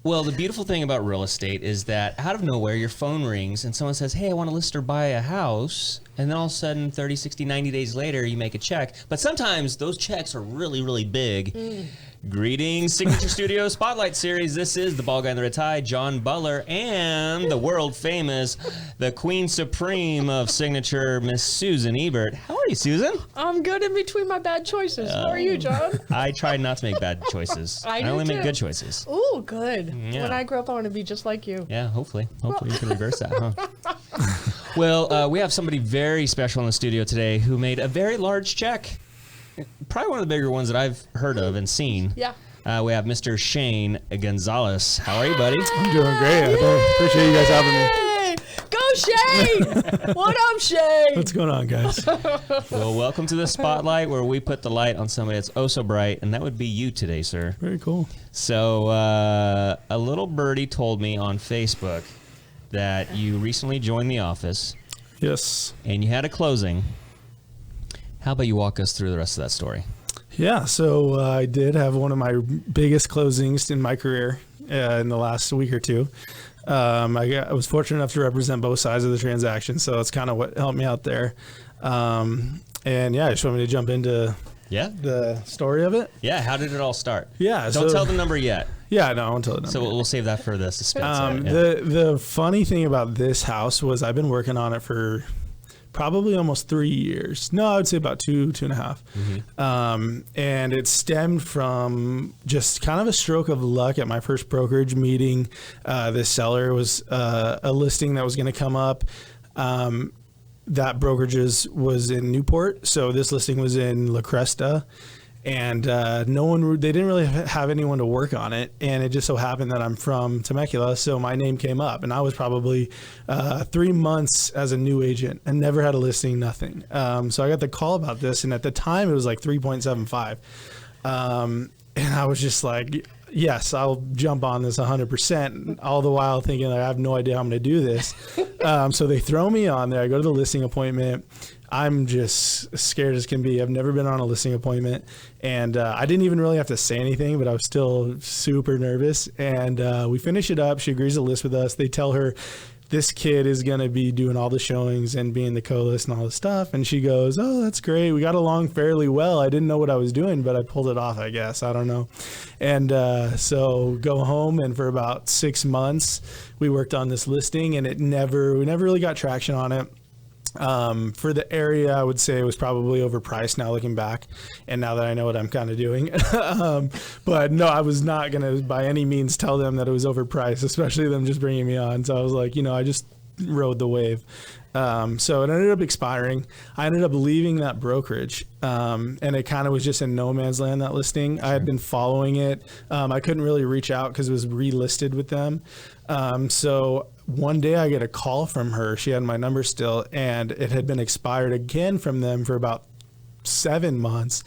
Well, the beautiful thing about real estate is that out of nowhere, your phone rings and someone says, hey, I want to list or buy a house. And then all of a sudden, 30, 60, 90 days later, you make a check. But sometimes those checks are really, really big. Greetings, Signature Studio Spotlight Series. This is the ball guy in the red tie, John Butler, and the world famous, the Queen Supreme of Signature, Miss Susan Ebert. How are you, Susan? I'm good in between my bad choices. How are you, John? I try not to make bad choices. I only do make too. good choices. Ooh, good. Yeah. When I grow up, I want to be just like you. Yeah, hopefully. Hopefully you can reverse that, huh? Well, we have somebody very special in the studio today who made a very large check. Probably one of the bigger ones that I've heard of and seen. Yeah. We have Mr. Shane Gonzales. How are you, buddy? I'm doing great. I appreciate you guys having me. Go, Shane! What up, Shane? What's going on, guys? Well, welcome to the Spotlight, where we put the light on somebody that's oh so bright, and that would be you today, sir. Very cool. So a little birdie told me on Facebook that you recently joined the office. Yes. And you had a closing. How about you walk us through the rest of that story? Yeah, so I did have one of my biggest closings in my career in the last week or two. I was fortunate enough to represent both sides of the transaction, so that's kind of what helped me out there. And yeah, I just want me to jump into the story of it. Yeah, how did it all start? Yeah. Don't tell the number yet. Yeah, no, I won't tell the number. So we'll save that for the suspense. The funny thing about this house was I've been working on it for probably almost 3 years. No, I would say about two and a half. And it stemmed from just kind of a stroke of luck at my first brokerage meeting. This seller was a listing that was going to come up. That brokerages was in Newport. So this listing was in La Cresta. And they didn't really have anyone to work on it. And it just so happened that I'm from Temecula, so my name came up. And I was probably 3 months as a new agent and never had a listing, nothing. So I got the call about this, and at the time it was like 3.75. And I was just like, yes, I'll jump on this 100%, all the while thinking I have no idea how I'm going to do this. So they throw me on there. I go to the listing appointment. I'm just scared as can be. I've never been on a listing appointment, and I didn't even really have to say anything, but I was still super nervous. And we finish it up. She agrees to list with us. They tell her this kid is going to be doing all the showings and being the co-list and all this stuff. And she goes, oh, that's great. We got along fairly well. I didn't know what I was doing, but I pulled it off, I guess. I don't know. And so go home, and for about 6 months, we worked on this listing, and we never really got traction on it. For the area, I would say it was probably overpriced now looking back, and now that I know what I'm kind of doing. But no, I was not going to by any means tell them that it was overpriced, especially them just bringing me on. So I was like, I just rode the wave. So it ended up expiring. I ended up leaving that brokerage, and it kind of was just in no man's land, that listing. Sure. I had been following it. I couldn't really reach out because it was relisted with them. So one day I get a call from her. She had my number still, and it had been expired again from them for about 7 months.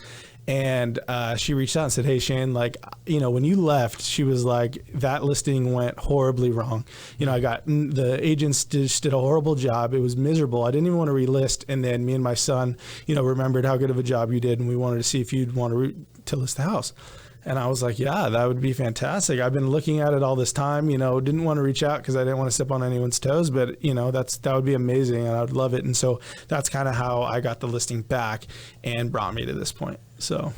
And she reached out and said, hey, Shane, when you left, she was like, that listing went horribly wrong. The agents just did a horrible job. It was miserable. I didn't even want to relist. And then me and my son, remembered how good of a job you did, and we wanted to see if you'd want to list the house. And I was like, yeah, that would be fantastic. I've been looking at it all this time, didn't want to reach out because I didn't want to step on anyone's toes, but that would be amazing, and I would love it. And so that's kind of how I got the listing back and brought me to this point. So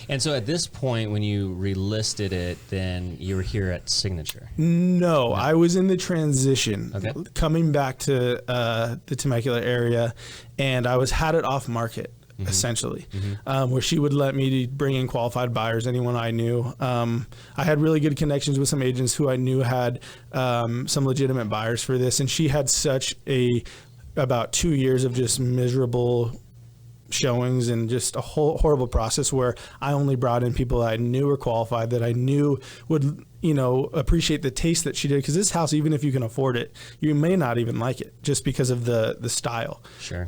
at this point, when you relisted it, then you were here at Signature? No, I was in the transition, coming back to the Temecula area, and I had it off market. Essentially, where she would let me bring in qualified buyers, anyone I knew. I had really good connections with some agents who I knew had some legitimate buyers for this, and she had about 2 years of just miserable showings and just a horrible process where I only brought in people that I knew were qualified, that I knew would appreciate the taste that she did, because this house, even if you can afford it, you may not even like it just because of the style. Sure.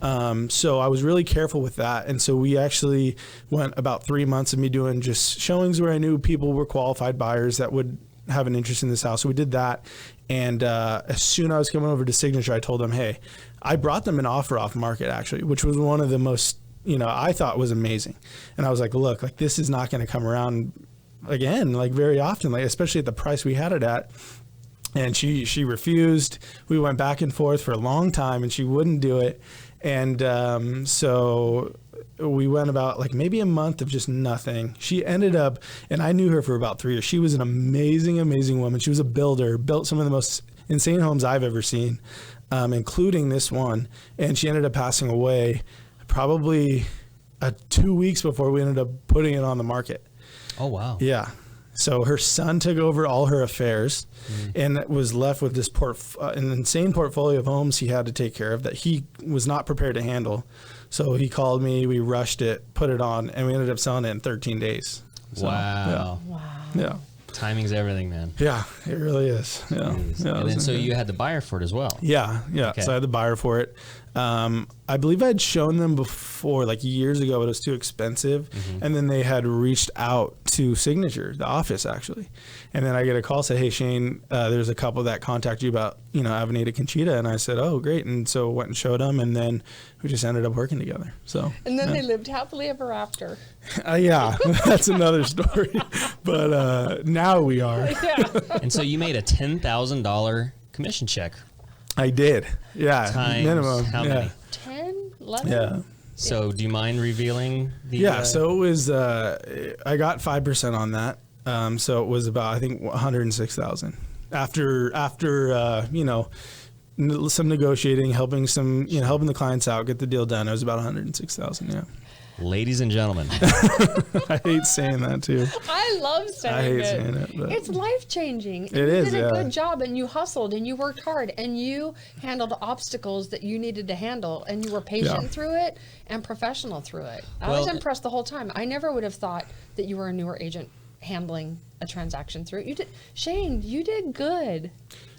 So I was really careful with that, and so we actually went about 3 months of me doing just showings where I knew people were qualified buyers that would have an interest in this house. So we did that, and as soon as I was coming over to Signature, I told them, hey, I brought them an offer off market, actually, which was one of the most I thought was amazing. And I was like, look, this is not going to come around again, like very often, like especially at the price we had it at. And she refused. We went back and forth for a long time, and she wouldn't do it. And so we went about like maybe a month of just nothing. She ended up, and I knew her for about 3 years. She was an amazing, amazing woman. She was a builder, built some of the most insane homes I've ever seen, including this one. And she ended up passing away probably 2 weeks before we ended up putting it on the market. Oh, wow. Yeah. So her son took over all her affairs and was left with this an insane portfolio of homes he had to take care of that he was not prepared to handle. So he called me, we rushed it, put it on, and we ended up selling it in 13 days. So, wow. Wow. Yeah. Timing's everything, man. Yeah, it really is. Yeah. And then so you had the buyer for it as well. Yeah. Okay. So I had the buyer for it. I believe I'd shown them before, like years ago, but it was too expensive. And then they had reached out to Signature, the office actually. And then I get a call, say, hey, Shane, there's a couple that contact you about, Avenida Conchita. And I said, oh, great. And so went and showed them. And then we just ended up working together. So. And then they lived happily ever after. Yeah, that's another story. But now we are. Yeah. And so you made a $10,000 commission check. I did. Yeah. Times minimum. how yeah. many? 10, 11? Yeah. So do you mind revealing the... Yeah. So it was, I got 5% on that. So it was about, I think, 106,000 after, some negotiating, helping helping the clients out, get the deal done. It was about 106,000. Yeah. Ladies and gentlemen. I hate saying that too. I love saying I hate it. saying it. But It's life changing. It is, You did a yeah. good job, and you hustled, and you worked hard, and you handled obstacles that you needed to handle, and you were patient Yeah. through it and professional through it. I was Well- impressed the whole time. I never would have thought that you were a newer agent handling a transaction through it. You did, Shane. You did good,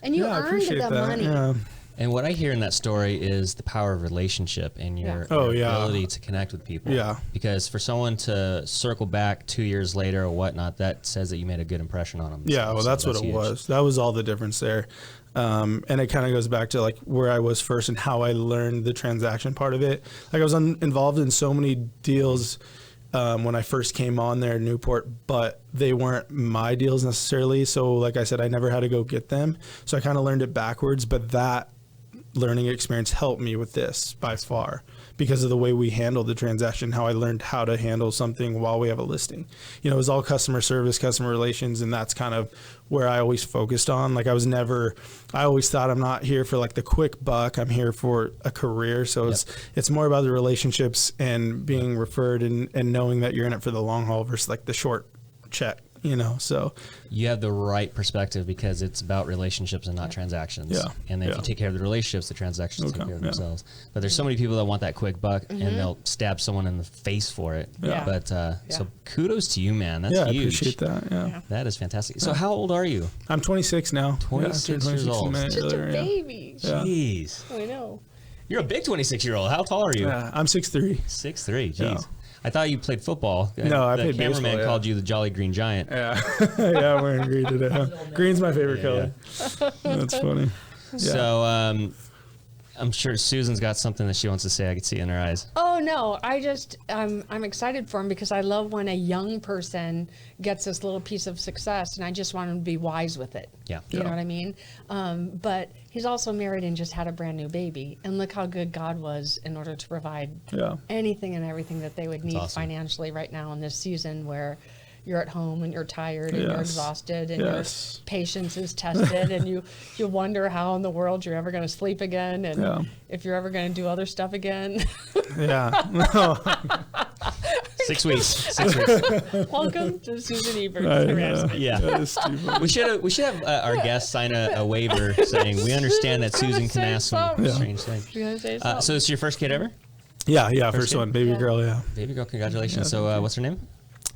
and you yeah, I earned appreciate the that. money. Yeah. And what I hear in that story is the power of relationship and your, Yeah. Oh, your yeah. ability to connect with people. Yeah. Because for someone to circle back 2 years later or whatnot, that says that you made a good impression on them. Yeah, well, that's what it huge. was. That was all the difference there. And it kind of goes back to like where I was first and how I learned the transaction part of it. Like I was involved in so many deals when I first came on there in Newport, but they weren't my deals necessarily. So like I said, I never had to go get them. So I kind of learned it backwards, but that learning experience helped me with this by far because of the way we handled the transaction, how I learned how to handle something while we have a listing. It was all customer service, customer relations, and that's kind of where I always focused on. Like I always thought I'm not here for like the quick buck, I'm here for a career. So it's more about the relationships and being referred and knowing that you're in it for the long haul versus like the short check. So You have the right perspective because it's about relationships and not transactions. Yeah. And if Yeah. you take care of the relationships, the transactions take Okay. care of Yeah. themselves. But there's so many people that want that quick buck and they'll stab someone in the face for it. Yeah. But so kudos to you, man. That's yeah, I huge. appreciate that. Yeah. That is fantastic. So how old are you? I'm 26 now. 26 I turned years old. in May Just a earlier, yeah. baby. Yeah. Jeez. I know. You're a big 26-year-old. How tall are you? Yeah, I'm 6'3". 6'3". Jeez. Yeah. I thought you played football. No, I the played baseball, cameraman yeah. called you the Jolly Green Giant. Yeah, yeah, I'm wearing green today. Huh? Green's my favorite color. That's funny. Yeah. So I'm sure Susan's got something that she wants to say. I could see it in her eyes. Oh no, I'm excited for him because I love when a young person gets this little piece of success, and I just want him to be wise with it. Yeah. You know what I mean? But he's also married and just had a brand new baby, and look how good God was in order to provide Yeah. anything and everything that they would need awesome. financially right now in this season where you're at home and you're tired and you're Yes. exhausted and Yes. your patience is tested and you wonder how in the world you're ever going to sleep again and Yeah. if you're ever going to do other stuff again. Yeah. 6 weeks. 6 weeks. Welcome to Susan Ebert's I, harassment. Yeah. that is too funny. We should have our guests sign a waiver saying we understand that I was Susan can gonna ask say some something. strange things. You gonna say something? So it's your first kid ever? Yeah, first kid? one, baby Yeah. girl, yeah. Baby girl, congratulations. So what's her name?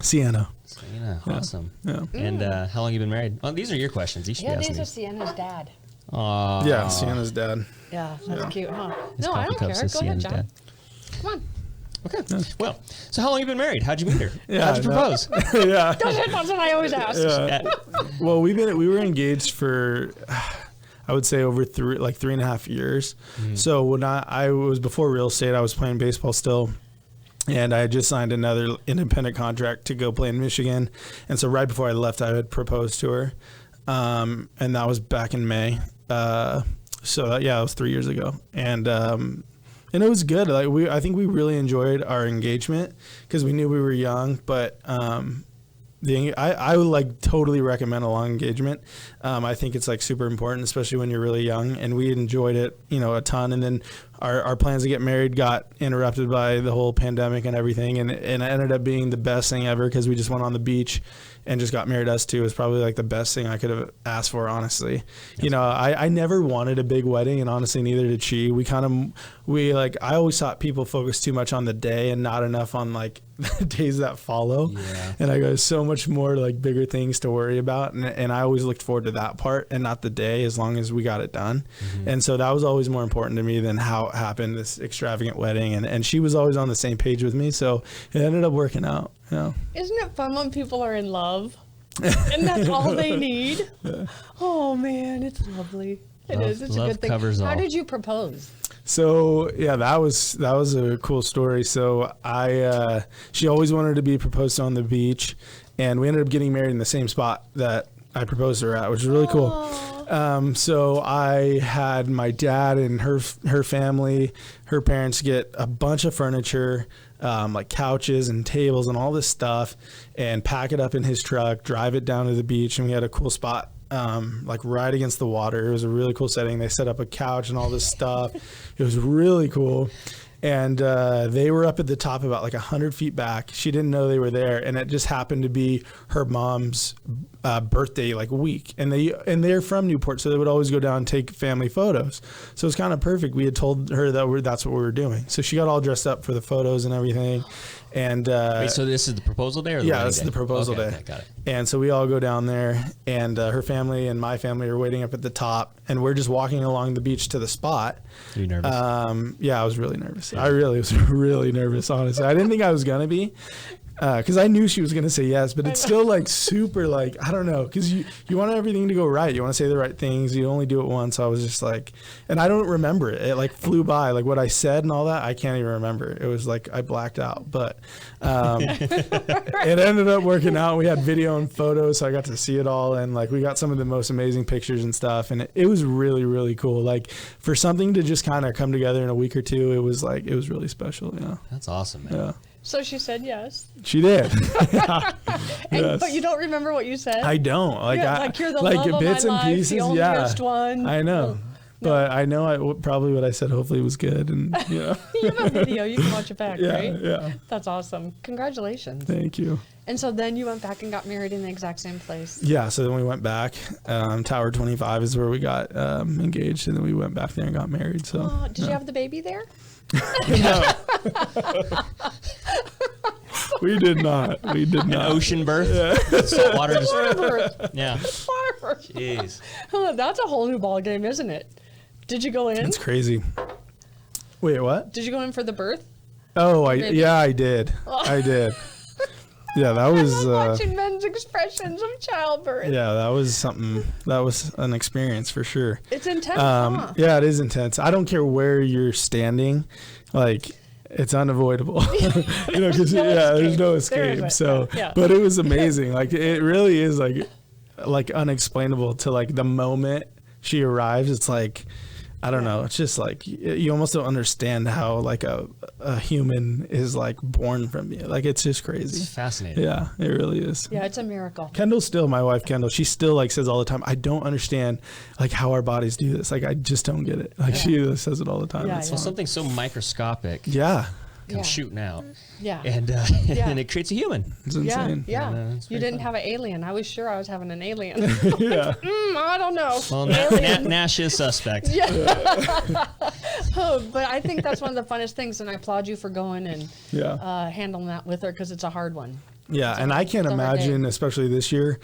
Sienna. Selena. Awesome. Yeah. And how long you been married? Oh, these are your questions. You should Yeah, be these asking are these. Sienna's dad. Aw. Yeah, Sienna's dad. Yeah, that's cute, huh? His No, I coffee don't cup care. says Go ahead, Sienna's John. dad. Come on. Okay. Well, so how long you been married? How'd you meet her? Yeah, How'd you no. propose? Yeah. That's what I always ask. Yeah. Well, we were engaged for, I would say over 3.5 years. So when I was before real estate, I was playing baseball still. And I had just signed another independent contract to go play in Michigan. And so right before I left, I had proposed to her. And that was back in May. So that was 3 years ago. And it was good. Like I think we really enjoyed our engagement because we knew we were young, but, I would like totally recommend a long engagement. I think it's like super important, especially when you're really young, and we enjoyed it, a ton. And then our plans to get married got interrupted by the whole pandemic and everything. And it ended up being the best thing ever because we just went on the beach and just got married. Us two. It was probably like the best thing I could have asked for, honestly. I never wanted a big wedding, and honestly, neither did she. I always thought people focus too much on the day and not enough on like the days that follow. Yeah. And I go, so much more like bigger things to worry about. And I always looked forward to that part and not the day, as long as we got it done. Mm-hmm. And so that was always more important to me than how it happened, this extravagant wedding. And she was always on the same page with me. So it ended up working out. Yeah. Isn't it fun when people are in love and that's all they need? Yeah. Oh man, it's lovely. It is. It's a good thing. How did you propose? So that was a cool story. So she always wanted to be proposed to on the beach, and we ended up getting married in the same spot that I proposed to her at, which was really cool. So I had my dad and her family, her parents, get a bunch of furniture, like couches and tables and all this stuff, and pack it up in his truck, drive it down to the beach, and we had a cool spot. Like right against the water. It was a really cool setting. They set up a couch and all this stuff. It was really cool. And they were up at the top about like 100 feet back. She didn't know they were there, and it just happened to be her mom's birthday like week. And they're from Newport, so they would always go down and take family photos. So it was kind of perfect. We had told her that that's what we were doing. So she got all dressed up for the photos and everything. And wait, so this is the proposal day, or this is the proposal day. Okay, got it. And so we all go down there, and her family and my family are waiting up at the top, and we're just walking along the beach to the spot. Are you nervous? I was really nervous. I really was really nervous, honestly. I didn't think I was gonna be, because I knew she was gonna say yes, but it's still like super like, I don't know, because you want everything to go right. You want to say the right things. You only do it once. So I was just like, and I don't remember it. It like flew by, like what I said and all that. I can't even remember. It was like I blacked out, but it ended up working out. We had video and photos, so I got to see it all, and like we got some of the most amazing pictures and stuff, and it was really, really cool. Like for something to just kind of come together in a week or two, it was really special. That's awesome, man. Yeah. So she said yes. She did. Yes. But you don't remember what you said? I don't. You're the love of bits my and life, pieces. the onlyest one. I know. No. But I know probably what I said hopefully was good. And you have a video. You can watch it back, right? Yeah. That's awesome. Congratulations. Thank you. And so then you went back and got married in the exact same place. Yeah. So then we went back. Tower 25 is where we got engaged. And then we went back there and got married. So. Did you have the baby there? No. We did not. An ocean birth? Yeah. Water birth. Yeah. Water birth. Jeez. That's a whole new ball game, isn't it? Did you go in? That's crazy. Wait, what? Did you go in for the birth? Oh, I did. I did. Yeah, that was. I love watching men's expressions of childbirth. Yeah, that was something. That was an experience for sure. It's intense. Huh? Yeah, it is intense. I don't care where you're standing, like it's unavoidable. Because there's no escape. So, but it was amazing. Like it really is like unexplainable to like the moment she arrives. It's like, I don't know. It's just like you almost don't understand how like a human is like born from you. Like it's just crazy. It's fascinating. Yeah, it really is. Yeah, it's a miracle. My wife Kendall, she still like says all the time, I don't understand like how our bodies do this. Like I just don't get it. Like she says it all the time. Yeah, well, something so microscopic. Yeah. Comes shooting out. Yeah. And it creates a human. It's insane. Yeah. You didn't have an alien. I was sure I was having an alien. Yeah. I don't know. Well, Nash is suspect. Yeah. But I think that's one of the funnest things, and I applaud you for going and handling that with her, because it's a hard one. Yeah, and I can't imagine, especially this year,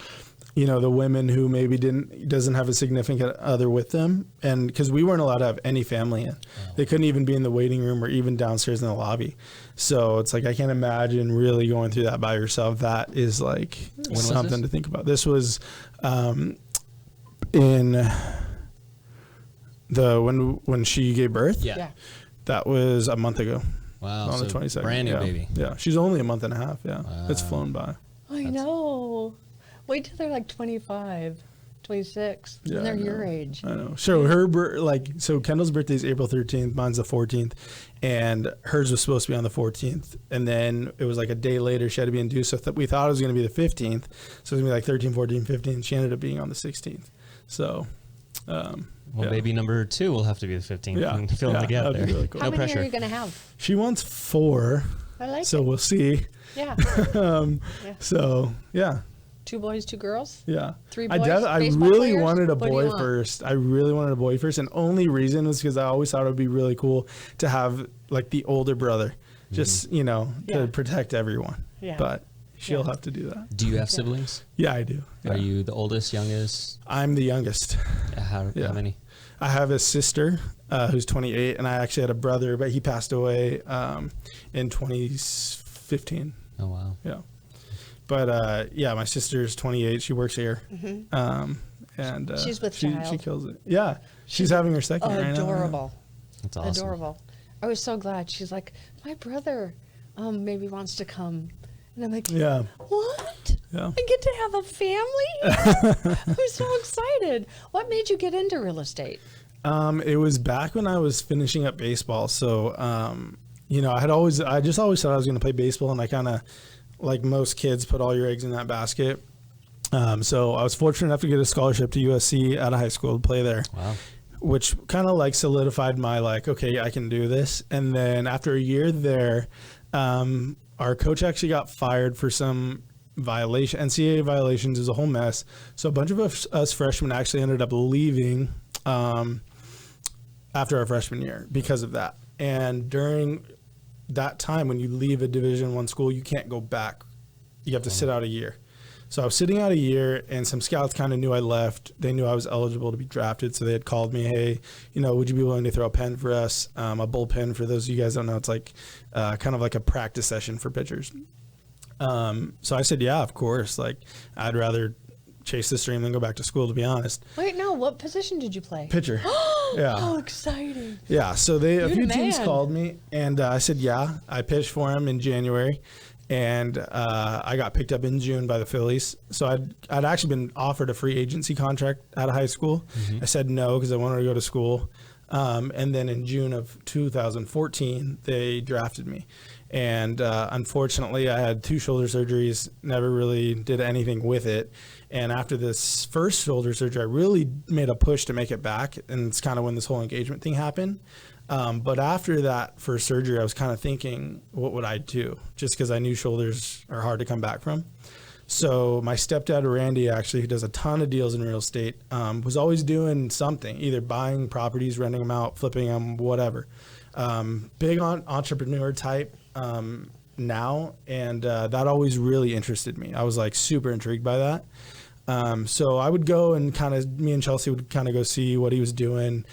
the women who maybe doesn't have a significant other with them, and because we weren't allowed to have any family in. They couldn't even be in the waiting room or even downstairs in the lobby. So it's like, I can't imagine really going through that by yourself. That is like something to think about. This was in when she gave birth. Yeah. That was a month ago. Wow, on the so 22nd. brand new yeah. baby. Yeah, she's only a month and a half. Yeah, it's Wow. flown by. I know. Wait till they're like 25, 26, Yeah, and they're I your know. age. I know. So so Kendall's birthday is April 13th, mine's the 14th, and hers was supposed to be on the 14th, and then it was like a day later she had to be induced. So we thought it was going to be the 15th, so it was going to be like 13, 14, 15. She ended up being on the 16th. So, Well, yeah. baby number 2 will have to be the 15th. Yeah. And fill in the Yeah, gap that'd there. be really cool. How No many pressure. are you going to have? She wants 4, I like so it. we'll see. Yeah. Um, Yeah. So yeah. 2 boys, 2 girls? Yeah. 3 I boys? I Baseball really players? wanted a What do you boy want? first. I really wanted a boy first. And only reason was because I always thought it would be really cool to have like the older brother, just, Yeah. to protect everyone. Yeah. But she'll Yeah. have to do that. Do you have siblings? Yeah, I do. Yeah. Are you the oldest, youngest? I'm the youngest. How Yeah. many? I have a sister who's 28, and I actually had a brother, but he passed away in 2015. Oh, wow. Yeah. But yeah, my sister's 28. She works here. And She's with she child. kills it. Yeah. She's having her second right now. Adorable. That's awesome. Adorable. I was so glad. She's like, my brother maybe wants to come. And I'm like, Yeah. what? Yeah. I get to have a family? I'm so excited. What made you get into real estate? It was back when I was finishing up baseball. So, I just always thought I was going to play baseball, and I kind of, like most kids, put all your eggs in that basket. So I was fortunate enough to get a scholarship to USC out of high school to play there. Wow. Which kind of like solidified my okay, I can do this. And then after a year there, our coach actually got fired for some NCAA violations. Is a whole mess. So a bunch of us freshmen actually ended up leaving after our freshman year because of that. And during that time, when you leave a Division I school, you can't go back. You have to sit out a year. So I was sitting out a year, and some scouts kind of knew I left. They knew I was eligible to be drafted, so they had called me, hey, would you be willing to throw a pen for us? A bullpen, for those of you guys don't know, it's like kind of like a practice session for pitchers. So I said, yeah, of course. Like, I'd rather chase the stream than go back to school, to be honest. Wait, no. What position did you play? Pitcher. Yeah. How exciting. Yeah, so a You're few the teams man. called me, and I said, yeah. I pitched for him in January, and I got picked up in June by the Phillies. So I'd actually been offered a free agency contract out of high school. I said no because I wanted to go to school. And then in June of 2014, they drafted me. And unfortunately, I had 2 shoulder surgeries, never really did anything with it. And after this first shoulder surgery, I really made a push to make it back. And it's kind of when this whole engagement thing happened. But after that first surgery, I was kind of thinking, what would I do? Just because I knew shoulders are hard to come back from. So my stepdad, Randy, actually, who does a ton of deals in real estate, was always doing something, either buying properties, renting them out, flipping them, whatever. Big on entrepreneur type now, and that always really interested me. I was like super intrigued by that. So I would go and me and Chelsea would kind of go see what he was doing,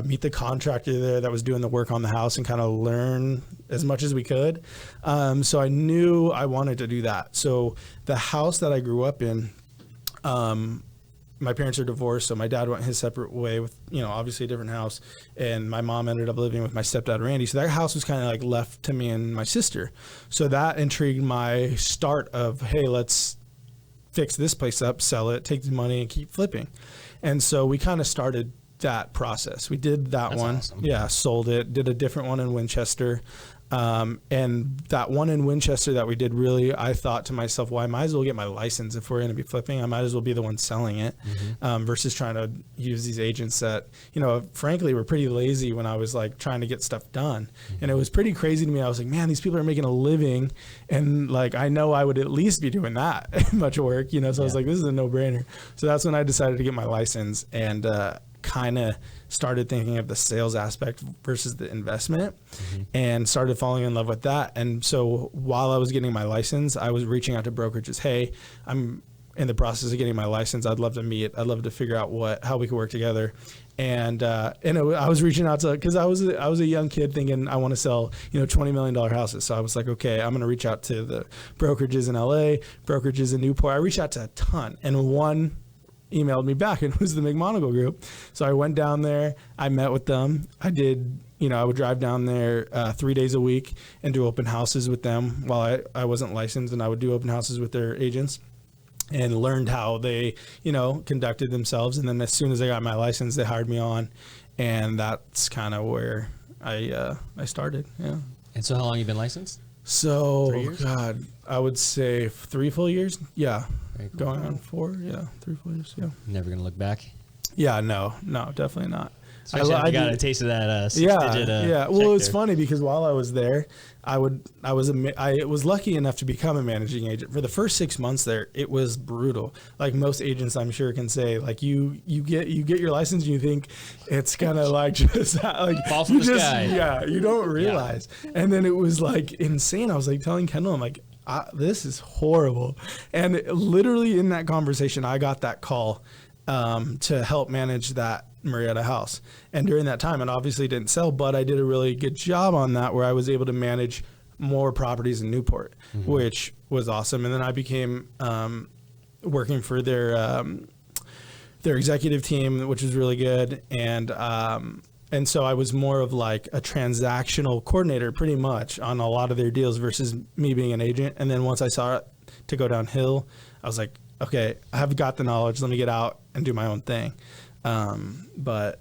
meet the contractor there that was doing the work on the house, and kind of learn as much as we could. So I knew I wanted to do that. So the house that I grew up in, my parents are divorced, so my dad went his separate way with, obviously a different house, and my mom ended up living with my stepdad, Randy. So that house was kind of like left to me and my sister. So that intrigued my start of, hey, let's fix this place up, sell it, take the money, and keep flipping. And so we kind of started that process. We did that That's one. awesome. Yeah, sold it, did a different one in Winchester. And that one in Winchester that we did, really, I thought to myself, well, I might as well get my license if we're going to be flipping. I might as well be the one selling it, versus trying to use these agents that, frankly, were pretty lazy when I was like trying to get stuff done. And it was pretty crazy to me. I was like, man, these people are making a living, and like I know I would at least be doing that much work, So I was like, this is a no-brainer. So that's when I decided to get my license, and kind of started thinking of the sales aspect versus the investment, and started falling in love with that. And so while I was getting my license, I was reaching out to brokerages. Hey, I'm in the process of getting my license. I'd love to meet. I'd love to figure out how we could work together. And I was reaching out to, because I was a young kid thinking I want to sell $20 million houses. So I was like, okay, I'm going to reach out to the brokerages in LA, brokerages in Newport. I reached out to a ton, and one emailed me back, and it was the McMonagle Group. So I went down there. I met with them. I would drive down there 3 days a week and do open houses with them while I wasn't licensed, and I would do open houses with their agents and learned how they, conducted themselves. And then as soon as I got my license, they hired me on, and that's kind of where I started. Yeah. And so how long have you been licensed? So, 3 years? God, I would say 3 full years. Yeah. Very cool. Going on 4. Yeah. 3 full years. Yeah. Never going to look back? Yeah. No, definitely not. Especially if you got a taste of that Yeah. check Well, it's there. funny because while I was there, I was lucky enough to become a managing agent. For the first 6 months there, it was brutal. Like most agents, I'm sure can say, like you get your license and you think it's gonna like just like fall from the sky. Yeah, you don't realize. And then it was like insane. I was like telling Kendall, I'm like, this is horrible. And literally in that conversation, I got that call to help manage that Marietta house. And during that time, it obviously didn't sell, but I did a really good job on that where I was able to manage more properties in Newport, which was awesome. And then I became working for their executive team, which was really good. And so I was more of like a transactional coordinator pretty much on a lot of their deals versus me being an agent. And then once I saw it to go downhill, I was like, okay, I've got the knowledge. Let me get out and do my own thing. But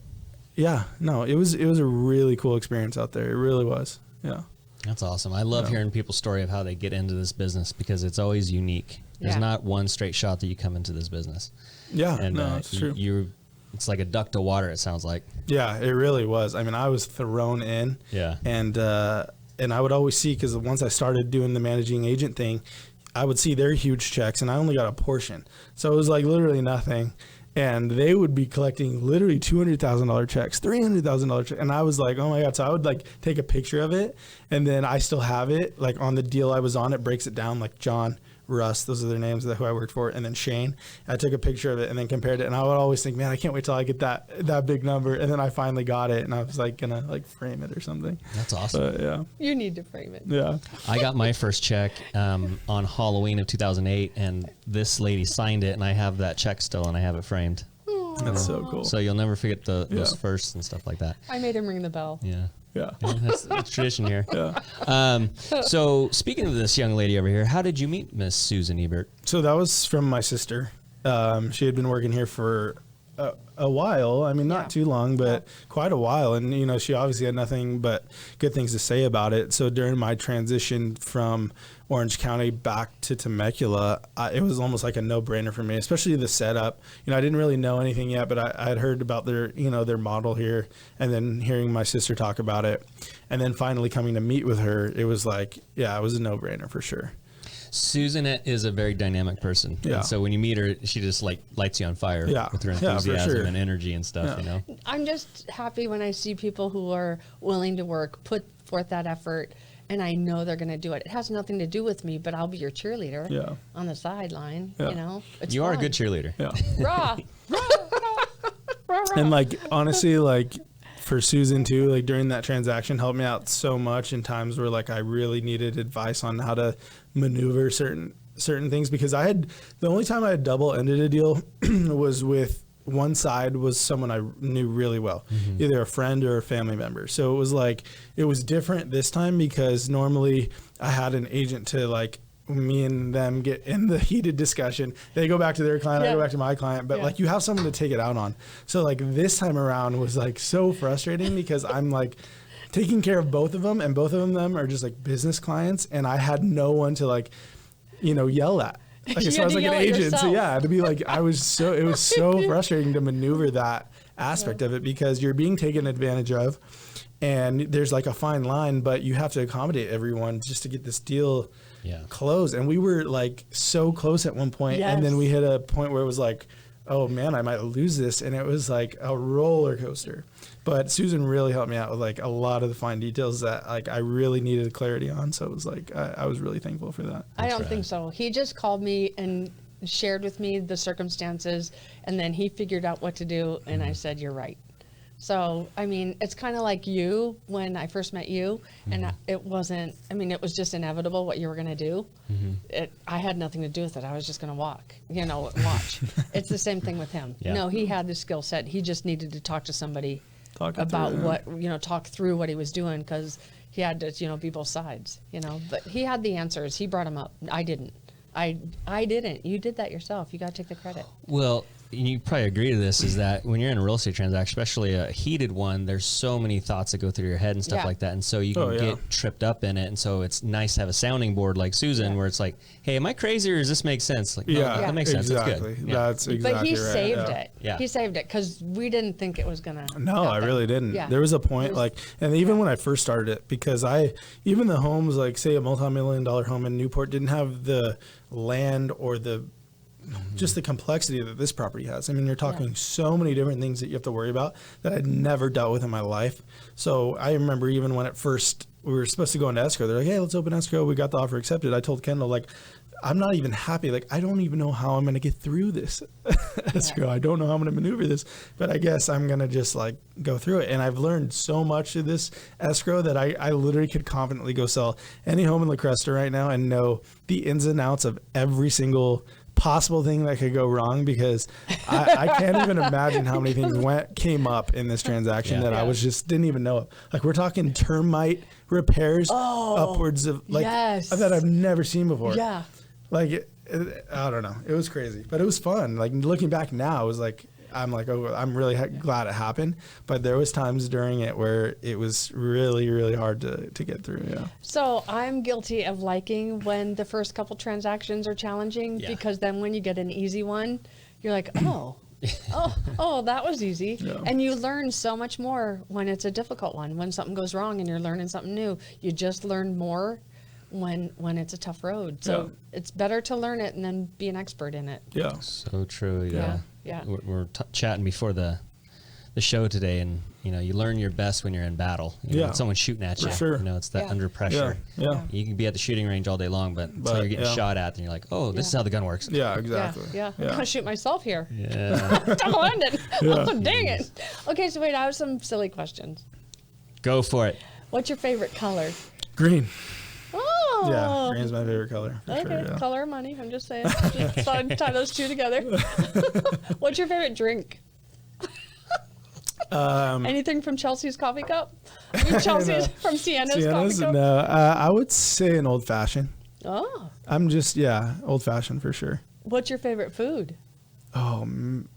yeah, no, it was a really cool experience out there. It really was. Yeah. That's awesome. I love hearing people's story of how they get into this business because it's always unique. There's not one straight shot that you come into this business. Yeah. And no, it's true. It's like a duck to water, it sounds like. Yeah, it really was. I mean, I was thrown in. Yeah. And I would always see, because once I started doing the managing agent thing, I would see their huge checks and I only got a portion. So it was like literally nothing. And they would be collecting literally $200,000 checks, $300,000 checks. And I was like, oh my God. So I would like take a picture of it. And then I still have it like on the deal I was on. It breaks it down like John, Russ, those are their names who I worked for. And then Shane. I took a picture of it and then compared it. And I would always think, man, I can't wait till I get that big number. And then I finally got it. And I was like going to like frame it or something. That's awesome. But, yeah. You need to frame it. Yeah. I got my first check on Halloween of 2008, and this lady signed it, and I have that check still, and I have it framed. That's so cool. So you'll never forget those firsts and stuff like that. I made him ring the bell. Yeah. Yeah. That's tradition here. Yeah. So speaking of this young lady over here, how did you meet Miss Susan Ebert? So that was from my sister. She had been working here for a while. I mean, not too long, but quite a while. And, she obviously had nothing but good things to say about it. So during my transition from Orange County back to Temecula, it was almost like a no-brainer for me, especially the setup. I didn't really know anything yet, but I had heard about their model here, and then hearing my sister talk about it, and then finally coming to meet with her, it was like, it was a no-brainer for sure. Susan is a very dynamic person. Yeah. And so when you meet her, she just like lights you on fire with her for enthusiasm sure. and energy and stuff, I'm just happy when I see people who are willing to work, put forth that effort, and I know they're going to do it. It has nothing to do with me, but I'll be your cheerleader on the sideline, It's you are a fun. good cheerleader. Yeah. Rah! And like, honestly, like for Susan too, like during that transaction helped me out so much in times where like I really needed advice on how to maneuver certain things, because the only time I had double-ended a deal was with one side was someone I knew really well, either a friend or a family member. So it was like, it was different this time because normally I had an agent to like, me and them get in the heated discussion. They go back to their client, I go back to my client, but like you have someone to take it out on. So like this time around was like so frustrating because I'm like taking care of both of them, and both of them are just like business clients, and I had no one to like, yell at. Like as far as like an agent. So to be like, it was so frustrating to maneuver that aspect of it because you're being taken advantage of, and there's like a fine line, but you have to accommodate everyone just to get this deal closed. And we were like so close at one point, and then we hit a point where it was like, oh man, I might lose this. And it was like a roller coaster. But Susan really helped me out with like a lot of the fine details that like I really needed clarity on. So it was like, I was really thankful for that. I don't think so. He just called me and shared with me the circumstances, and then he figured out what to do. And I said, you're right. So, I mean, it's kind of like you when I first met you, and it wasn't, I mean, it was just inevitable what you were going to do. I had nothing to do with it. I was just going to walk, and watch. It's the same thing with him. Yeah. No, he had the skill set. He just needed to talk to somebody about talk through what he was doing, because he had to, be both sides, But he had the answers. He brought them up. I didn't. I didn't. You did that yourself. You got to take the credit. Well, you probably agree to this, is that when you're in a real estate transaction, especially a heated one, there's so many thoughts that go through your head and stuff like that. And so you can get tripped up in it. And so it's nice to have a sounding board like Susan, where it's like, hey, am I crazy or does this make sense? Like, no, that makes sense. It's good. That's exactly But he right. saved it. Yeah. He saved it because we didn't think it was going to. No, I really didn't. Yeah. There was a point and even when I first started it, because even the homes, like say a multi-million-dollar home in Newport didn't have the land or just the complexity that this property has. I mean, you're talking so many different things that you have to worry about that I'd never dealt with in my life. So I remember even when we were supposed to go into escrow, they're like, hey, let's open escrow. We got the offer accepted. I told Kendall, like, I'm not even happy. Like, I don't even know how I'm going to get through this escrow. I don't know how I'm going to maneuver this, but I guess I'm going to just go through it. And I've learned so much of this escrow that I literally could confidently go sell any home in La Cresta right now and know the ins and outs of every single possible thing that could go wrong, because I can't even imagine how many things came up in this transaction that I didn't even know of. Like, we're talking termite repairs upwards of that I've never seen before. Yeah. Like, I don't know. It was crazy, but it was fun. Like, looking back now, it was like, I'm like, oh, I'm really glad it happened. But there was times during it where it was really, really hard to get through. Yeah. So I'm guilty of liking when the first couple transactions are challenging, because then when you get an easy one, you're like, oh, that was easy. Yeah. And you learn so much more when it's a difficult one. When something goes wrong and you're learning something new, you just learn more when it's a tough road. So it's better to learn it and then be an expert in it. Yeah. So true. Yeah. We're chatting before the show today, and you learn your best when you're in battle. When someone's shooting at you. Sure. It's that under pressure. Yeah. You can be at the shooting range all day long, but until you're getting shot at, and you're like, oh, this is how the gun works. Yeah, exactly. Yeah. I'm gonna shoot myself here. Yeah. Double ended. Oh, dang it. Okay, so wait, I have some silly questions. Go for it. What's your favorite color? Green. Oh. Yeah, green's my favorite color. Okay, sure, color of money. I'm just saying. Just thought I'd tie those two together. What's your favorite drink? Anything from Chelsea's coffee cup? Chelsea's from Sienna's coffee cup? No, I would say an old fashioned. Oh. I'm just, old fashioned for sure. What's your favorite food? Oh,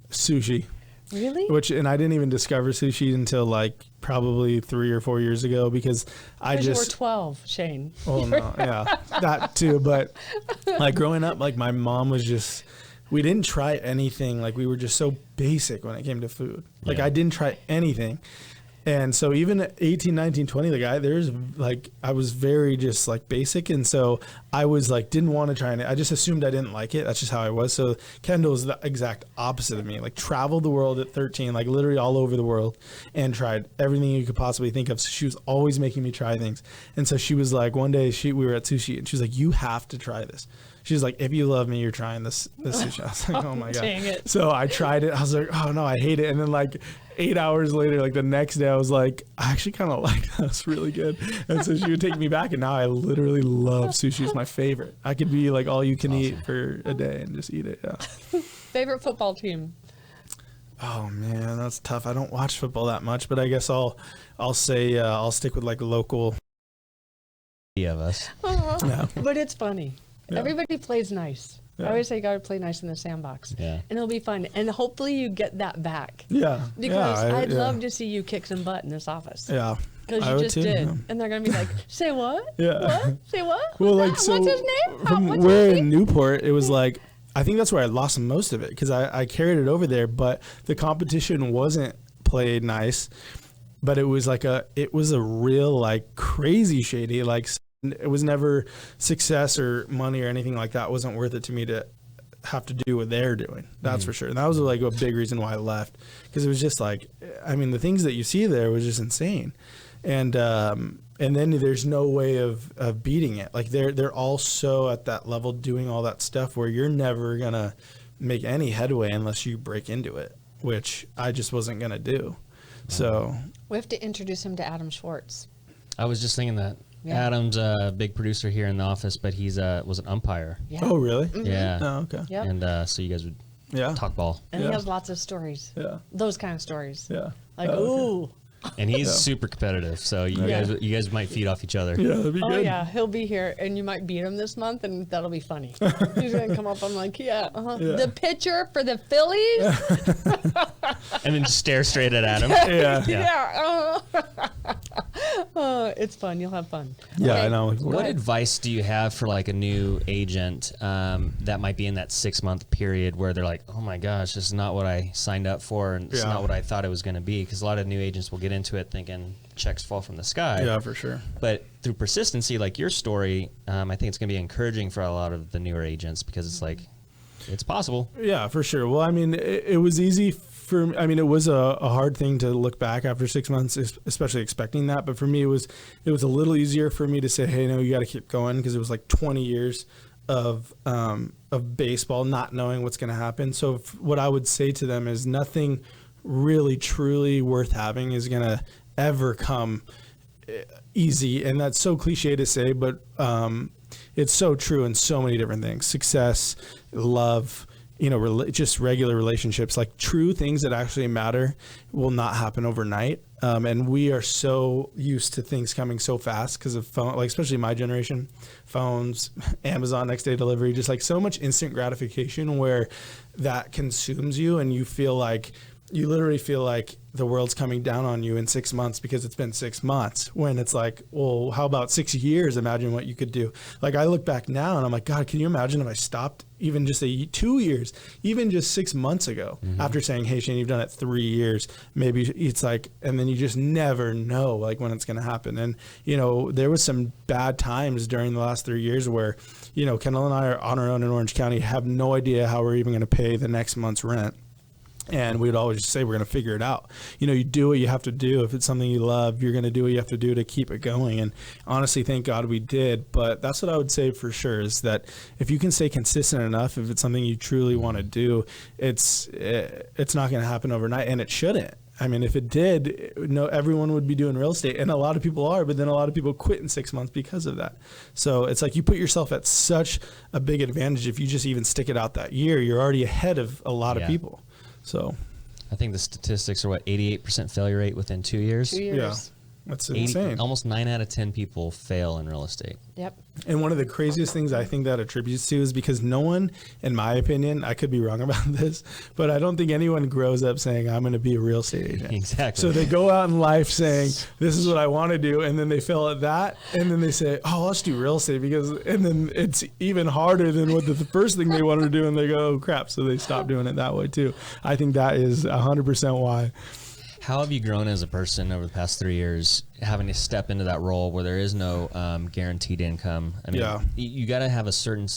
sushi. Really? And I didn't even discover sushi until probably 3 or 4 years ago, because you were 12, Shane. Oh no, that too. But growing up, my mom was we didn't try anything. We were just so basic when it came to food. I didn't try anything. And so even at 18, 19, 20, I was very just basic. And so I was didn't want to try it. I just assumed I didn't like it. That's just how I was. So Kendall is the exact opposite of me. Traveled the world at 13, literally all over the world, and tried everything you could possibly think of. So she was always making me try things. And so she was one day we were at sushi, and she was like, you have to try this. She's like, if you love me, you're trying this sushi. I was like, oh my God. Dang it. So I tried it. I was like, oh no, I hate it. And then 8 hours later, the next day, I was like, I actually kind of like that. It's really good. And so she would take me back, and now I literally love sushi. It's my favorite. I could be all you can eat for a day and just eat it. Yeah. Favorite football team? Oh man, that's tough. I don't watch football that much, but I guess I'll say I'll stick with local. Of us. Yeah. But it's funny. Yeah. Everybody plays nice. Yeah. I always say you got to play nice in the sandbox. Yeah. And it'll be fun. And hopefully you get that back. Yeah. Because I'd love to see you kick some butt in this office. Yeah. Because you just did. Yeah. And they're going to be like, say what? Yeah. What? Say what? Well, what's his name? We're in Newport. It was I think that's where I lost most of it, because I carried it over there, but the competition wasn't played nice. But it was it was a real crazy shady, it was never success or money or anything like that. It wasn't worth it to me to have to do what they're doing. That's for sure. And that was a big reason why I left, because it was just the things that you see there was just insane. And then there's no way of beating it. They're all so at that level doing all that stuff where you're never going to make any headway unless you break into it, which I just wasn't going to do. So we have to introduce him to Adam Schwartz. I was just thinking that. Yeah. Adam's a big producer here in the office, but he's was an umpire. Yeah. Oh, really? Mm-hmm. Yeah. Oh, okay. Yep. And so you guys would talk ball. And he has lots of stories. Yeah. Those kind of stories. Yeah. Like, ooh. And he's super competitive, so you guys might feed off each other. Yeah, that'd be good. Oh yeah, he'll be here, and you might beat him this month, and that'll be funny. He's gonna come up. I'm like, the pitcher for the Phillies, and then just stare straight at Adam. It's fun. You'll have fun. Yeah, okay. I know. What advice do you have for like a new agent that might be in that 6-month period where they're like, oh my gosh, this is not what I signed up for, and it's not what I thought it was going to be? Because a lot of new agents will get into it thinking checks fall from the sky. Yeah, for sure. But through persistency, like your story, I think it's going to be encouraging for a lot of the newer agents because it's like, it's possible. Yeah, for sure. Well, I mean, it was easy for me. I mean, it was a hard thing to look back after 6 months, especially expecting that. But for me, it was a little easier for me to say, hey, no, you got to keep going, because it was like 20 years of baseball, not knowing what's going to happen. So what I would say to them is nothing really truly worth having is going to ever come easy. And that's so cliche to say, but it's so true in so many different things: success, love, just regular relationships. Like, true things that actually matter will not happen overnight. And we are so used to things coming so fast because of phone, like especially my generation, phones, Amazon next day delivery, just like so much instant gratification where that consumes you, and you literally feel like the world's coming down on you in 6 months because it's been 6 months, when it's like, well, how about 6 years? Imagine what you could do. Like, I look back now and I'm like, God, can you imagine if I stopped even just 2 years, even just 6 months ago, after saying, hey, Shane, you've done it 3 years, maybe it's like, and then you just never know like when it's going to happen. And, there was some bad times during the last 3 years where, Kendall and I are on our own in Orange County, have no idea how we're even going to pay the next month's rent. And we'd always just say, we're going to figure it out. You do what you have to do. If it's something you love, you're going to do what you have to do to keep it going. And honestly, thank God we did. But that's what I would say for sure, is that if you can stay consistent enough, if it's something you truly want to do, it's not going to happen overnight, and it shouldn't. I mean, if it did, everyone would be doing real estate, and a lot of people are, but then a lot of people quit in 6 months because of that. So it's like you put yourself at such a big advantage. If you just even stick it out that year, you're already ahead of a lot of people. So I think the statistics are 88% failure rate within 2 years. 2 years. Yeah. That's insane. Almost 9 out of 10 people fail in real estate. Yep. And one of the craziest things I think that attributes to is because no one, in my opinion, I could be wrong about this, but I don't think anyone grows up saying, I'm going to be a real estate agent. Exactly. So they go out in life saying, this is what I want to do, and then they fail at that, and then they say, oh, let's do real estate, and then it's even harder than what the first thing they wanted to do, and they go, oh, crap, so they stop doing it that way too. I think that is 100% why. How have you grown as a person over the past 3 years, having to step into that role where there is no guaranteed income? I mean, you got to have a certain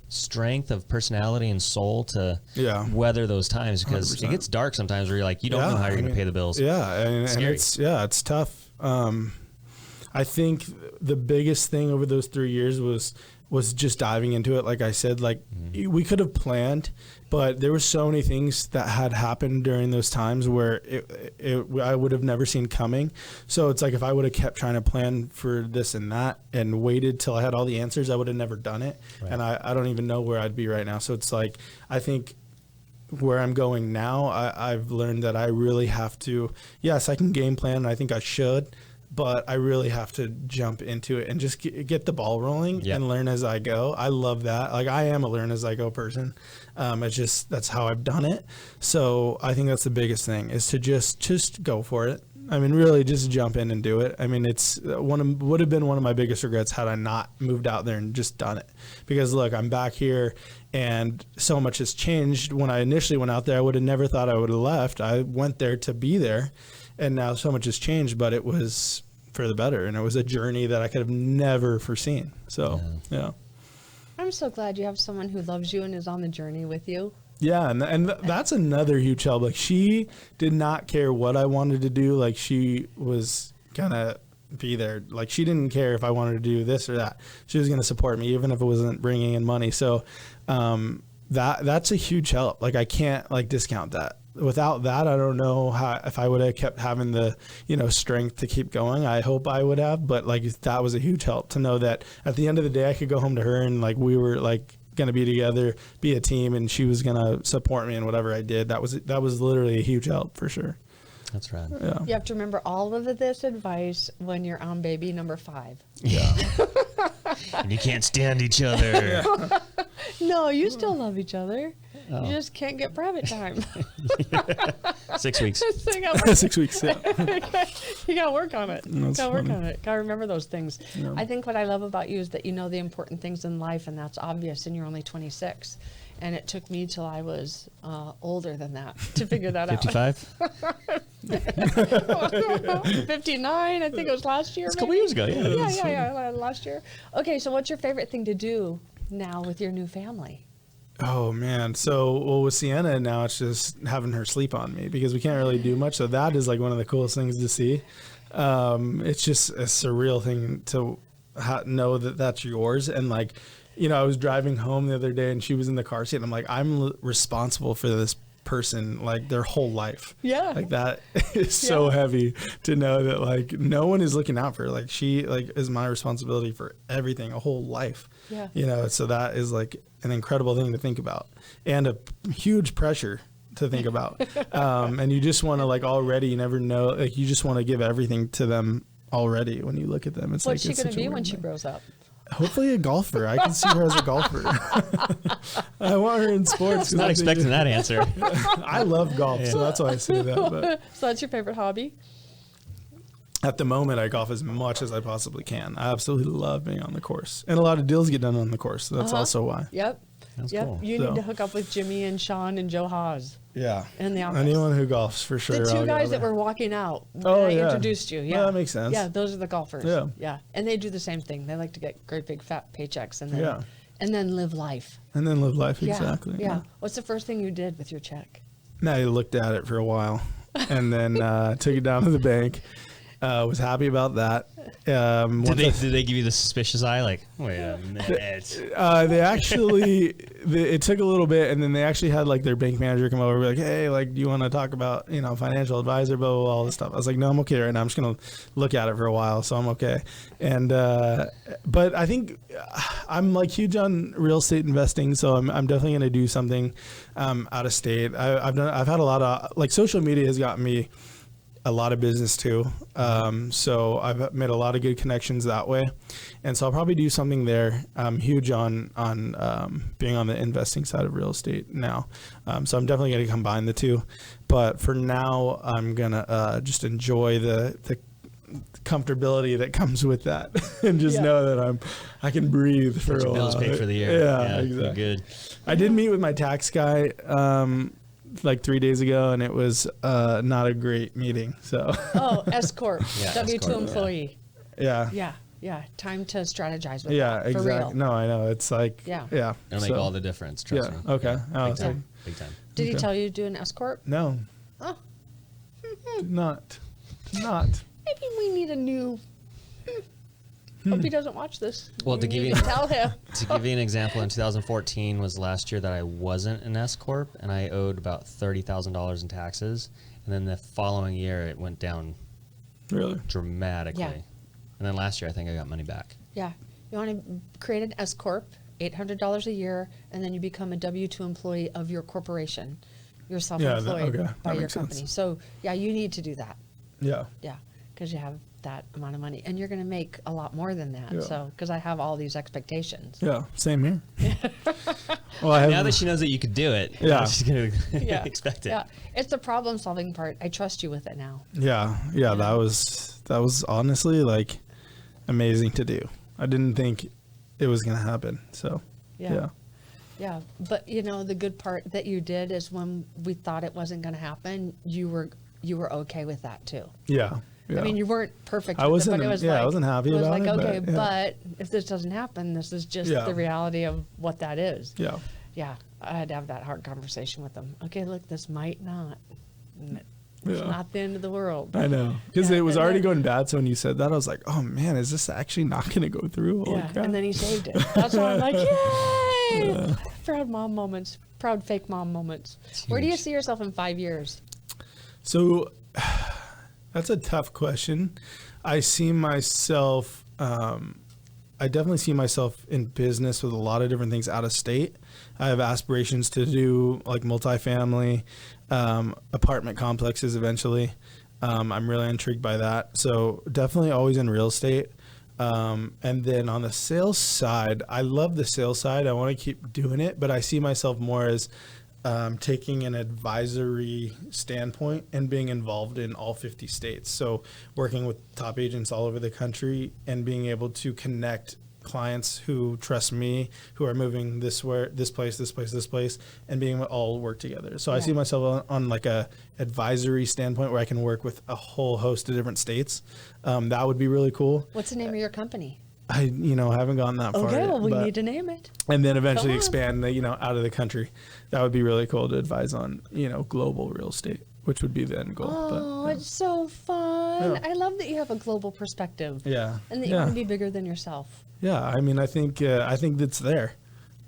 strength of personality and soul to weather those times, because 100%. It gets dark sometimes where you're like, you don't know how you're going to pay the bills. Yeah, and it's tough. I think the biggest thing over those 3 years was just diving into it. Like I said, we could have planned, but there were so many things that had happened during those times where I would have never seen coming. So it's like, if I would have kept trying to plan for this and that and waited till I had all the answers, I would have never done it. Right. And I don't even know where I'd be right now. So it's like, I think where I'm going now, I've learned that I really have to, yes, I can game plan, and I think I should, but I really have to jump into it and just get the ball rolling and learn as I go. I love that. Like, I am a learn as I go person. It's just, that's how I've done it. So I think that's the biggest thing, is to just go for it. I mean, really just jump in and do it. I mean, would have been one of my biggest regrets had I not moved out there and just done it. Because look, I'm back here and so much has changed. When I initially went out there, I would have never thought I would have left. I went there to be there. And now so much has changed, but it was for the better. And it was a journey that I could have never foreseen. So, yeah. I'm so glad you have someone who loves you and is on the journey with you. Yeah. And that's another huge help. Like, she did not care what I wanted to do. Like, she was going to be there. Like, she didn't care if I wanted to do this or that. She was going to support me, even if it wasn't bringing in money. So, that's a huge help. Like, I can't discount that. without that, I don't know if I would have kept having the, strength to keep going. I hope I would have, but like that was a huge help to know that at the end of the day, I could go home to her and like we were like going to be together, be a team, and she was going to support me in whatever I did. That was literally a huge help for sure. That's right. Yeah. You have to remember all of this advice when you're on baby number 5. Yeah. And you can't stand each other. No, you still love each other. Oh. You just can't get private time. 6 weeks. 6 weeks, yeah. You got to work on it. Got to work on it. Got to remember those things. Yeah. I think what I love about you is that you know the important things in life, and that's obvious, and you're only 26. And it took me till I was older than that to figure that 55? out. 59, I think it was last year. It's a couple years ago, yeah. Yeah, last year. Okay, so what's your favorite thing to do now with your new family? Oh man. So, with Sienna now, it's just having her sleep on me because we can't really do much. So that is like one of the coolest things to see. It's just a surreal thing to know that that's yours. And like, I was driving home the other day and she was in the car seat and I'm like, I'm responsible for this person, like their whole life. Yeah. Like that is so heavy to know that like no one is looking out for her. Like she like is my responsibility for everything, a whole life. Yeah. So that is like an incredible thing to think about and a huge pressure to think about. And you just want to like already, you never know, like you just want to give everything to them already when you look at them. It's What's like, she going to be when she grows up? Hopefully a golfer. I can see her as a golfer. I want her in sports. Not expecting that answer. I love golf, so that's why I say that. But so that's your favorite hobby? At the moment, I golf as much as I possibly can. I absolutely love being on the course. And a lot of deals get done on the course, so that's also why. Yep. That's yep. cool. You need to hook up with Jimmy and Sean and Joe Haas. Yeah. In the office. Anyone who golfs, for sure. The 2 guys that were walking out when I introduced you. Yeah. Well, that makes sense. Yeah, those are the golfers. Yeah. Yeah. And they do the same thing. They like to get great big fat paychecks and then live life. And then live life, Yeah. exactly. Yeah. What's the first thing you did with your check? Now I looked at it for a while and then took it down to the bank. Was happy about that. Did they give you the suspicious eye? Like, wait a minute. They actually, it took a little bit, and then they actually had like their bank manager come over, and be like, "Hey, like, do you want to talk about financial advisor, blah, blah, blah, all this stuff?" I was like, "No, I'm okay right now. I'm just gonna look at it for a while, so I'm okay." And but I think I'm like huge on real estate investing, so I'm definitely gonna do something out of state. I've had a lot of like social media has gotten me a lot of business too. So I've made a lot of good connections that way. And so I'll probably do something there. I'm huge on being on the investing side of real estate now. So I'm definitely going to combine the two. But for now, I'm going to just enjoy the comfortability that comes with that and just know that I can breathe for a while. Bills paid for the year. Yeah, exactly. Good. I did meet with my tax guy like 3 days ago, and it was not a great meeting. So SCorp, W2 employee. Yeah. Yeah. Time to strategize with Yeah, that, for exactly. real. No, I know. It's like Yeah. It'll make all the difference. Trust me. Okay. Yeah. Big time. Big time. Did he tell you to do an SCorp? No. Oh. Not. Maybe we need a new. Hope he doesn't watch this. Well, to give you tell him. To give you an example, in 2014 was last year that I wasn't an SCorp, and I owed about $30,000 in taxes. And then the following year, it went down Really? dramatically. Yeah. And then last year, I think I got money back. Yeah. You want to create an SCorp, $800 a year, and then you become a W-2 employee of your corporation. You're self-employed by your company. Sense. So, yeah, you need to do that. Yeah. Yeah, because you have that amount of money. And you're going to make a lot more than that. Yeah. So, because I have all these expectations. Yeah, same here. Well, now that she knows that you could do it, she's going to expect it. Yeah, it's the problem-solving part. I trust you with it now. Yeah. That was honestly like amazing to do. I didn't think it was going to happen. So, yeah. Yeah, but the good part that you did is when we thought it wasn't going to happen, you were okay with that too. Yeah. I mean, you weren't perfect. I wasn't. But it was I wasn't happy about it. It was like, okay, but if this doesn't happen, this is just the reality of what that is. Yeah. Yeah, I had to have that hard conversation with them. Okay, look, this might not. It's not the end of the world. I know, because it was already going bad. So when you said that, I was like, oh man, is this actually not going to go through? Holy crap. And then he saved it. That's why I'm like, yay! Yay! Proud mom moments. Proud fake mom moments. Where do you see yourself in 5 years? So that's a tough question. I see myself, I definitely see myself in business with a lot of different things out of state. I have aspirations to do like multifamily, apartment complexes eventually. I'm really intrigued by that. So definitely always in real estate. And then on the sales side, I love the sales side. I want to keep doing it, but I see myself more as taking an advisory standpoint and being involved in all 50 states. So working with top agents all over the country and being able to connect clients who trust me, who are moving this place, and being all work together. So I see myself on like a advisory standpoint where I can work with a whole host of different states. That would be really cool. What's the name of your company? I haven't gotten that far Okay, yet, well, we need to name it. And then eventually expand, out of the country. That would be really cool to advise on, global real estate, which would be the end goal. Oh, it's so fun. Yeah. I love that you have a global perspective. Yeah. And that you want to be bigger than yourself. Yeah, I mean, I think that's there.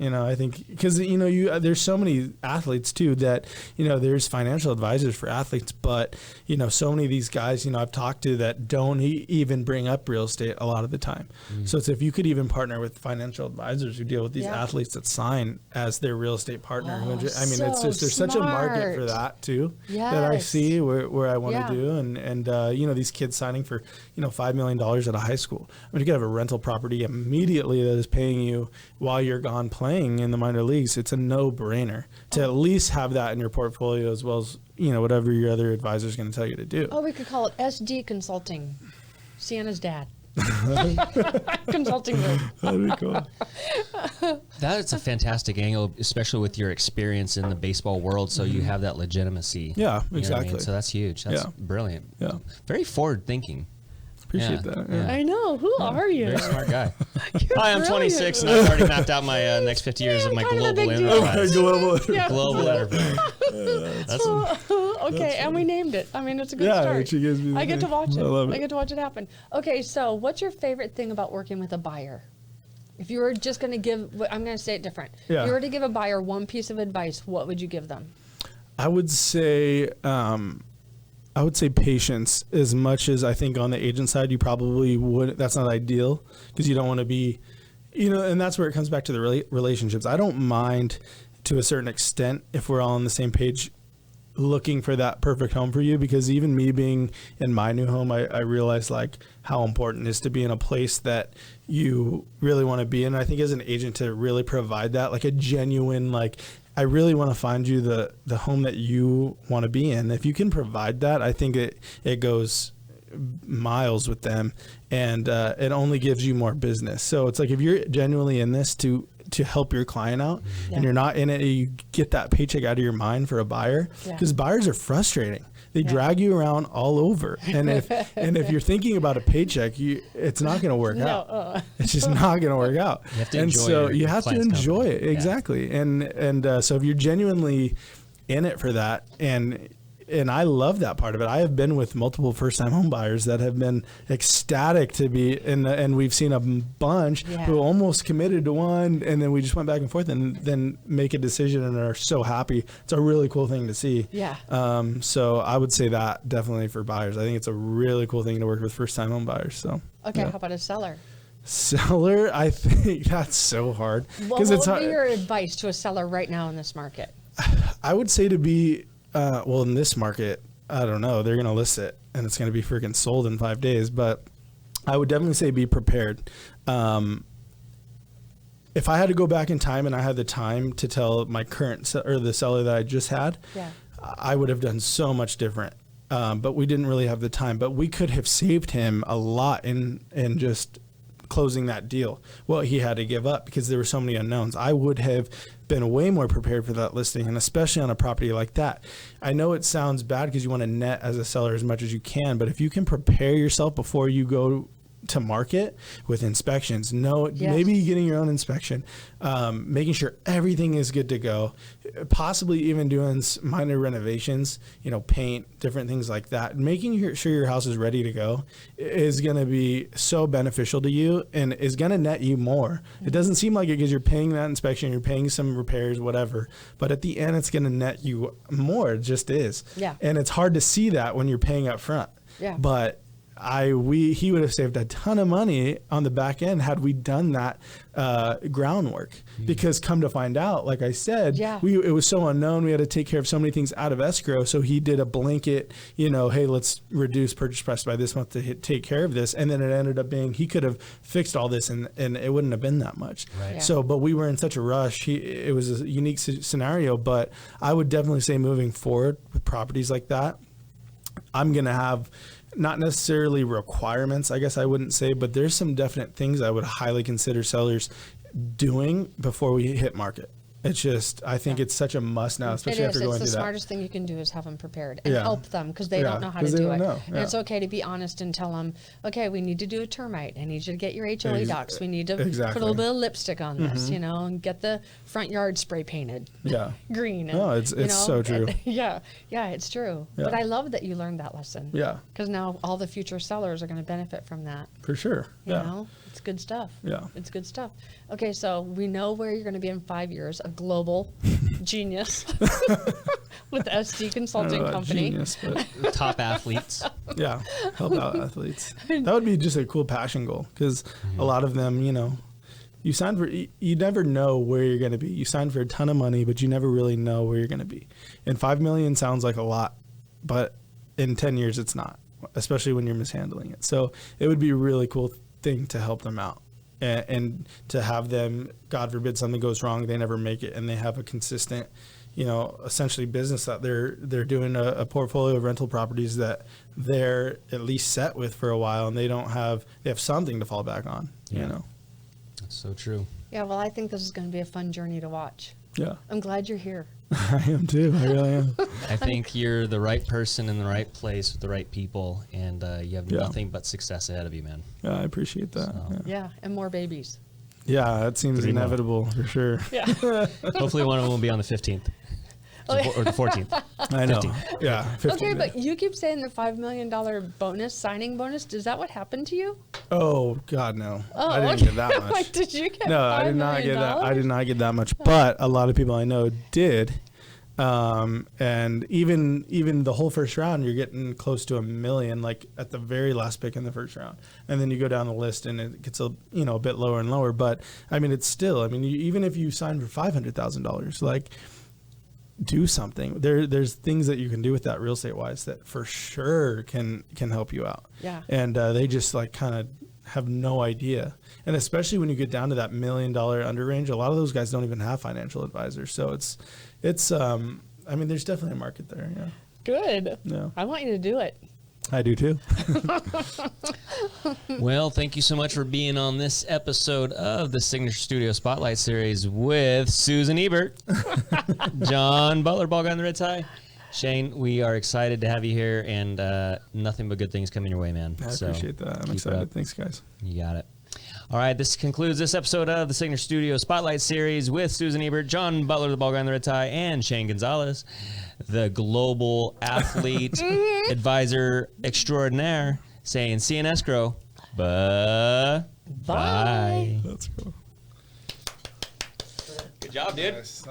I think because there's so many athletes too that there's financial advisors for athletes, but so many of these guys I've talked to that don't even bring up real estate a lot of the time. So it's if you could even partner with financial advisors who deal with these athletes that sign as their real estate partner. I mean, it's just there's such a market for that too that I see where I want to do, and these kids signing for $5 million at a high school. I mean, you could have a rental property immediately that is paying you while you're gone playing in the minor leagues. It's a no-brainer to at least have that in your portfolio, as well as whatever your other advisor is going to tell you to do. Oh, we could call it SD Consulting. Sienna's dad. Consulting group. That'd be cool. That's a fantastic angle, especially with your experience in the baseball world. So you have that legitimacy. Yeah, exactly. You know what I mean? So that's huge. That's brilliant. Yeah, very forward thinking. Appreciate that. Yeah. I know. Who are you? Very smart guy. Hi, I'm 26 and I've already mapped out my next 50 years of my global enterprise. Global enterprise. Okay, and we named it. I mean, it's a good start. I get to watch it. I get to watch it happen. Okay, so what's your favorite thing about working with a buyer? If you were just going to give, I'm going to say it different. Yeah. If you were to give a buyer one piece of advice, what would you give them? I would say patience. As much as I think on the agent side, you probably would. That's not ideal because you don't want to be, and that's where it comes back to the relationships. I don't mind to a certain extent if we're all on the same page looking for that perfect home for you, because even me being in my new home, I realized like how important it is to be in a place that you really want to be in. I think as an agent to really provide that, like a genuine, like, I really want to find you the home that you want to be in. If you can provide that, I think it goes miles with them, and it only gives you more business. So it's like if you're genuinely in this to help your client out, and you're not in it, you get that paycheck out of your mind for a buyer, because buyers are frustrating. They drag you around all over, and if you're thinking about a paycheck, it's not going to work out. It's just not going to work out. You have to enjoy you have to enjoy it exactly. And so if you're genuinely in it for that, and I love that part of it. I have been with multiple first-time home buyers that have been ecstatic to be and we've seen a bunch who almost committed to one, and then we just went back and forth and then make a decision and are so happy. It's a really cool thing to see. Yeah. So I would say that definitely for buyers. I think it's a really cool thing to work with first-time home buyers. So. Okay, how about a seller? Seller, I think that's so hard. What would be your advice to a seller right now in this market? I would say to be in this market, I don't know. They're going to list it, and it's going to be freaking sold in 5 days. But I would definitely say be prepared. If I had to go back in time and I had the time to tell my current or the seller that I just had, I would have done so much different. But we didn't really have the time. But we could have saved him a lot in just closing that deal. Well, he had to give up because there were so many unknowns. I would have been way more prepared for that listing, and especially on a property like that. I know it sounds bad because you want to net as a seller as much as you can, but if you can prepare yourself before you go to market with inspections. Maybe getting your own inspection, making sure everything is good to go, possibly even doing minor renovations, paint, different things like that. Making sure your house is ready to go is going to be so beneficial to you and is going to net you more. It doesn't seem like it because you're paying that inspection, you're paying some repairs, whatever, but at the end it's going to net you more. It just is. Yeah. And it's hard to see that when you're paying up front. Yeah. But he would have saved a ton of money on the back end had we done that groundwork. Because come to find out, like I said, it was so unknown. We had to take care of so many things out of escrow. So he did a blanket, hey, let's reduce purchase price by this month to take care of this. And then it ended up being, he could have fixed all this and it wouldn't have been that much. Right. Yeah. So, but we were in such a rush. It was a unique scenario, but I would definitely say moving forward with properties like that, I'm going to have not necessarily requirements, I guess I wouldn't say, but there's some definite things I would highly consider sellers doing before we hit market. It's just, I think it's such a must now, especially after going through that. It's the smartest thing you can do is have them prepared and help them because they don't know how to do it. And it's okay to be honest and tell them, okay, we need to do a termite. I need you to get your HOA docs. We need to put a little bit of lipstick on this, and get the front yard spray painted green. And, it's so true. Yeah, it's true. Yeah. But I love that you learned that lesson. Yeah. Because now all the future sellers are going to benefit from that. For sure. You know, it's good stuff. Yeah. It's good stuff. Okay, so we know where you're going to be in 5 years, a global genius with SD Consulting Company. Genius, but Top athletes. yeah, help out athletes. That would be just a cool passion goal because a lot of them, you sign for, you never know where you're going to be. You sign for a ton of money, but you never really know where you're going to be. And 5 million sounds like a lot, but in 10 years, it's not, especially when you're mishandling it. So it would be a really cool thing to help them out. And to have them, God forbid something goes wrong, they never make it, and they have a consistent, essentially business that they're doing a portfolio of rental properties that they're at least set with for a while, and they have something to fall back on. That's so true. Yeah, well, I think this is going to be a fun journey to watch. Yeah, I'm glad you're here. I am too. I really am. I think you're the right person in the right place with the right people, and you have nothing but success ahead of you, man. Yeah, I appreciate that. So. Yeah, and more babies. Yeah, that seems 3 more. Inevitable for sure. Yeah. Hopefully one of them will be on the 15th. Or the 14th. I know. 15th. Yeah. 15, Okay, but you keep saying the $5 million signing bonus. Is that what happened to you? Oh God, no! Oh, I didn't get that much. Like, did you get? No, $5 I did not million? get that. I did not get that much. But a lot of people I know did, and even the whole first round, you're getting close to $1 million, like at the very last pick in the first round, and then you go down the list and it gets a bit lower and lower. But I mean, it's still. I mean, even if you sign for $500,000, like. Do something. There's things that you can do with that real estate wise that for sure can help you out. Yeah. And they just like kind of have no idea. And especially when you get down to that $1 million under range, a lot of those guys don't even have financial advisors. So it's I mean, there's definitely a market there. Yeah. Good. Yeah. I want you to do it. I do too. Well, thank you so much for being on this episode of the Signature Studio Spotlight Series with Susan Ebert, John Butler, ball guy in the red tie. Shane, we are excited to have you here, and nothing but good things coming your way, man. I appreciate that. I'm excited. Thanks, guys. You got it. All right, this concludes this episode of the Signature Studio Spotlight Series with Susan Ebert, John Butler, the ball guy in the red tie, and Shane Gonzales, the global athlete advisor extraordinaire, saying see you in escrow. Bye. Bye. That's cool. Good job, dude. Nice.